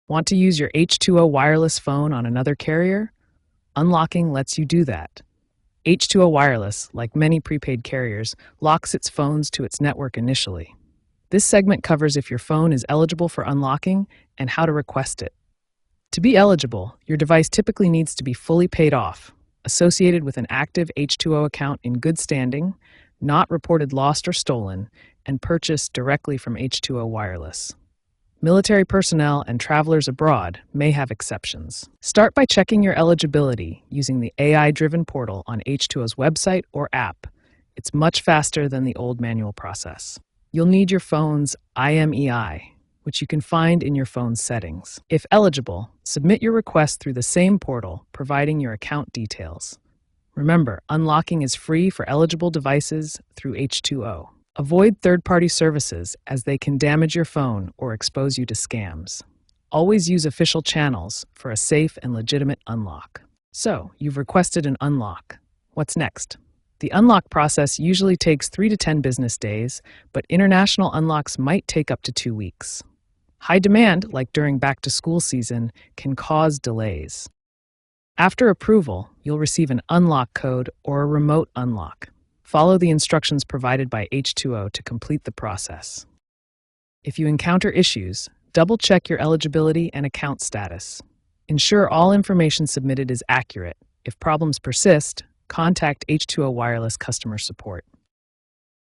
Want to use your H2O Wireless phone on another carrier? Unlocking lets you do that. H2O Wireless, like many prepaid carriers, locks its phones to its network initially. This segment covers if your phone is eligible for unlocking and how to request it. To be eligible, your device typically needs to be fully paid off, associated with an active H2O account in good standing, not reported lost or stolen, and purchased directly from H2O Wireless. Military personnel and travelers abroad may have exceptions. Start by checking your eligibility using the AI-driven portal on H2O's website or app. It's much faster than the old manual process. You'll need your phone's IMEI, which you can find in your phone's settings. If eligible, submit your request through the same portal, providing your account details. Remember, unlocking is free for eligible devices through H2O. Avoid third-party services as they can damage your phone or expose you to scams. Always use official channels for a safe and legitimate unlock. So, you've requested an unlock. What's next? The unlock process usually takes 3 to 10 business days, but international unlocks might take up to 2 weeks. High demand, like during back-to-school season, can cause delays. After approval, you'll receive an unlock code or a remote unlock. Follow the instructions provided by H2O to complete the process. If you encounter issues, double-check your eligibility and account status. Ensure all information submitted is accurate. If problems persist, contact H2O Wireless customer support.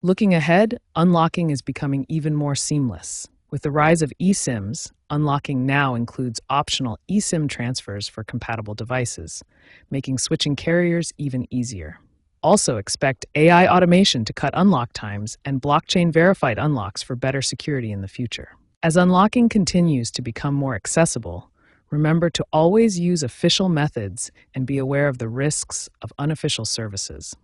Looking ahead, unlocking is becoming even more seamless. With the rise of eSIMs, unlocking now includes optional eSIM transfers for compatible devices, making switching carriers even easier. Also expect AI automation to cut unlock times and blockchain-verified unlocks for better security in the future. As unlocking continues to become more accessible, remember to always use official methods and be aware of the risks of unofficial services.